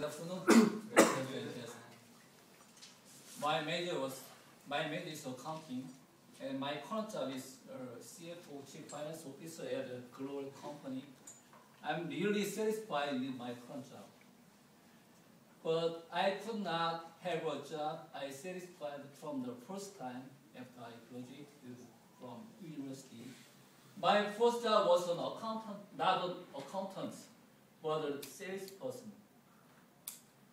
afternoon. Yes. My major is accounting, and my current job is CFO, Chief Finance Officer at a global company. I'm really satisfied with my current job. But I could not have a job I satisfied from the first time after I graduated from university. My first job was an accountant, not an accountant, but a salesperson.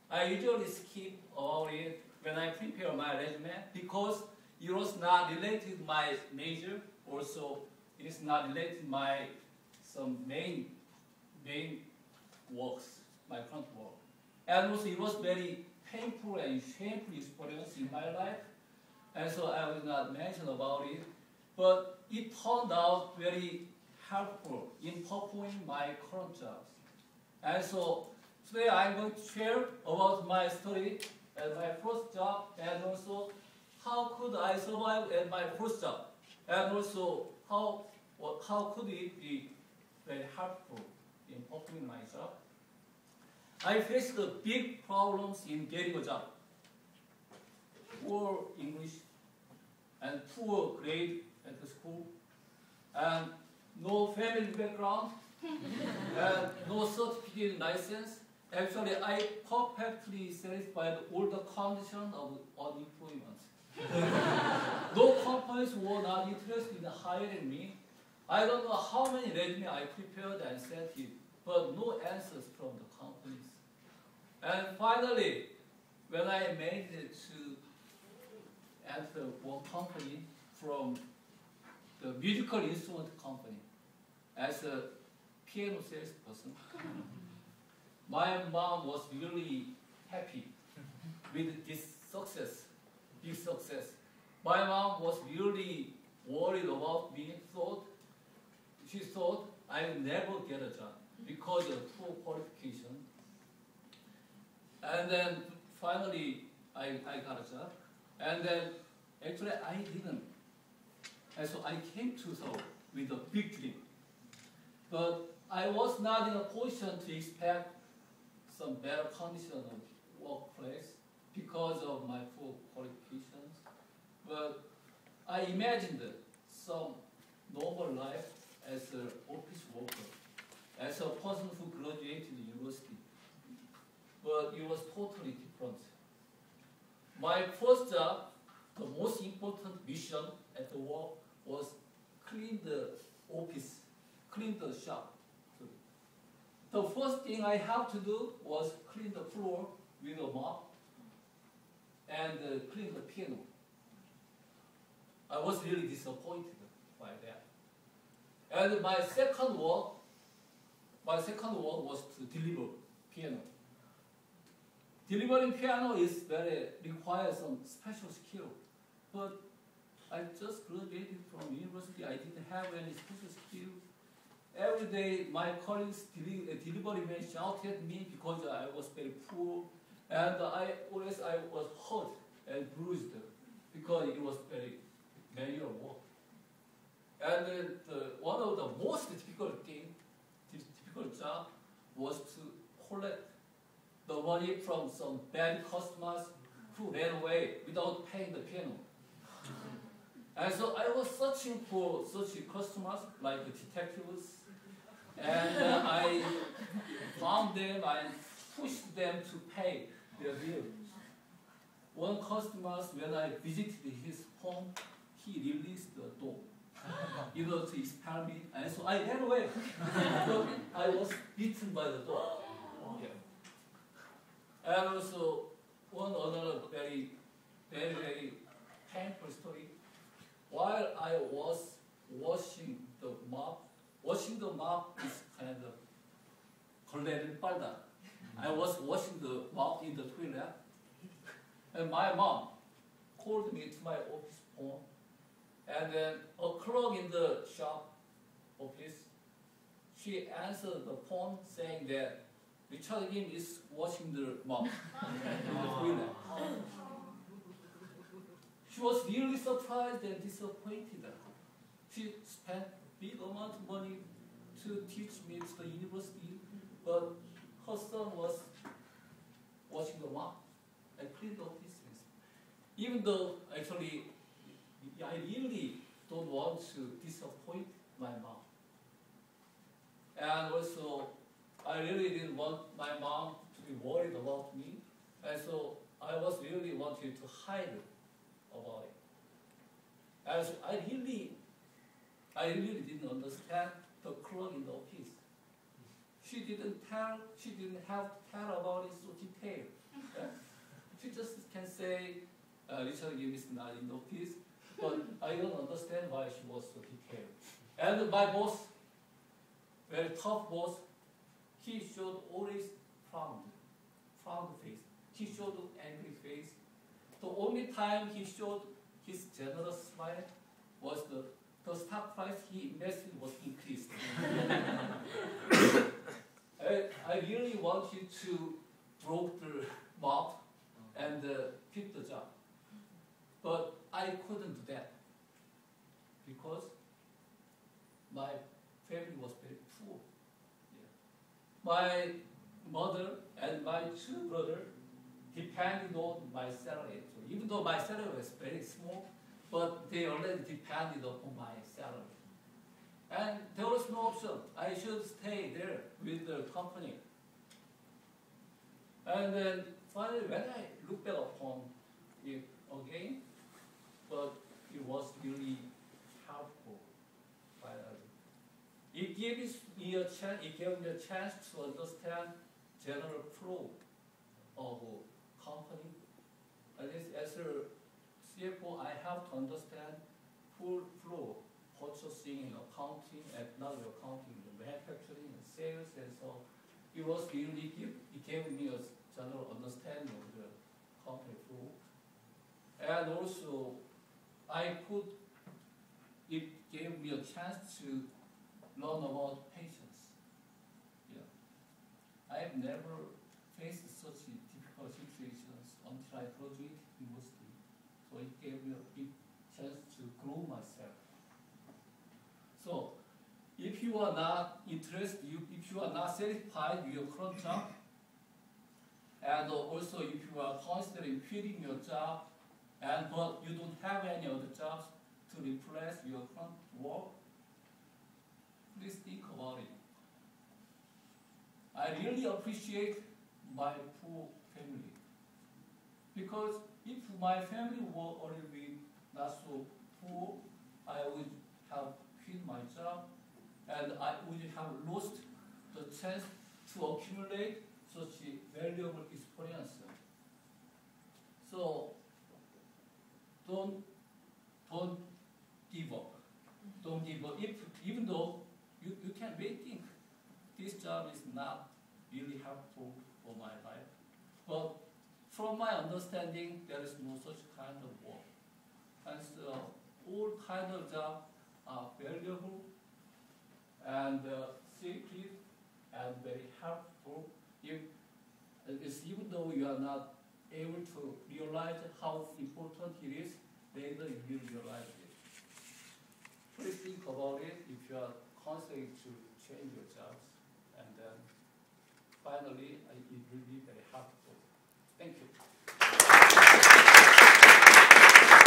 I usually skip about it when I prepare my resume because it was not related to my major. Also, it is not related to my some main works, my current work. And also, it was very painful and shameful experience in my life, and so I will not mention about it. But it turned out very helpful in performing my current jobs. And so today I'm going to share about my story at my first job, and also how could I survive at my first job, and also how could it be very helpful in performing my job. I faced the big problems in getting a job. Poor English and poor grade at the school, and no family background, and no certificate license. Actually, I perfectly satisfied all the conditions of unemployment. No companies were not interested in hiring me. I don't know how many resumes I prepared and sent it, but no answers from the companies. And finally, when I made it to enter one company from the musical instrument company as a piano salesperson, my mom was really happy with this success, big success. My mom was really worried about me. She thought I would never get a job because of poor qualification. And then finally, I got a job. And then actually I didn't. And so I came to Seoul with a big dream. But I was not in a position to expect some better condition of workplace because of my poor qualifications. But I imagined some normal life as an office worker, as a person who graduated university. But it was totally different. My first job, the most important mission at the work was clean the office, clean the shop. The first thing I had to do was clean the floor with a mop and clean the piano. I was really disappointed by that. And my second work was to deliver piano. Delivering piano requires some special skill, but I just graduated from university. I didn't have any special skill. Every day, my colleagues delivery men shouted at me because I was very poor, and I was hurt and bruised because it was very manual work. And one of the most difficult job was to collect the money from some bad customers who ran away without paying the piano. And so I was searching for such customers like detectives, and I found them and pushed them to pay their bill. One customer, when I visited his home, he released the dog, to expel me, and so I ran away. So I was beaten by the dog. Yeah. And also, another very, very, very painful story. While I was washing the mop is kind of 걸레를 빨다. I was washing the mop in the toilet, and my mom called me to my office phone, and then a clerk in the shop office, she answered the phone saying that Richard Kim is washing the mop in the toilet. She was really surprised and disappointed. She spent big amount of money to teach me to the university, but her son was clean the office. Even though actually I really don't want to disappoint my mom. And also I really didn't want my mom to be worried about me. And so I was really wanting to hide about it. And so I really didn't understand the clerk in the office. She didn't have to tell about it so detailed. Yeah. She just can say, Richard Kim is not in the office, but I don't understand why she was so detailed. And my boss, very tough boss, he showed always frown face. He showed angry face. The only time he showed his generous smile was the stock price he invested was increased. I really wanted to broke the mouth and quit the job. But I couldn't do that because my family was very poor. Yeah. My mother and my two brothers depended on my salary. So even though my salary was very small, but they already depended on my salary. And there was no option. I should stay there with the company. And then finally, when I look back upon it again, but it was really helpful. Finally, it gave me a chance. It gave me a chance to understand general flow of a company. And as a CFO, I have to understand full flow, purchasing and accounting, and not accounting, the manufacturing and sales, and so it was really it gave me a general understanding of the company flow. And also, it gave me a chance to learn about patience. Yeah. I've never faced such difficult situations until I graduated university. So it gave me a big chance to grow myself. So if you are not interested, if you are not satisfied with your current job, and also if you are considering quitting your job, but you don't have any other jobs to replace your current work, please think about it. I really appreciate my poor family, because if my family were a little bit not so poor, I would have quit my job and I would have lost the chance to accumulate such a valuable experience. So don't give up. Don't give up. Even though you may think this job is not really helpful for my life, but from my understanding, there is no such kind of work. And so all kinds of jobs are valuable and sacred and very helpful. Even though you are not able to realize how important it is, later you will realize it. Please think about it if you are considering to change your jobs. And then finally, it will be very helpful. Thank you.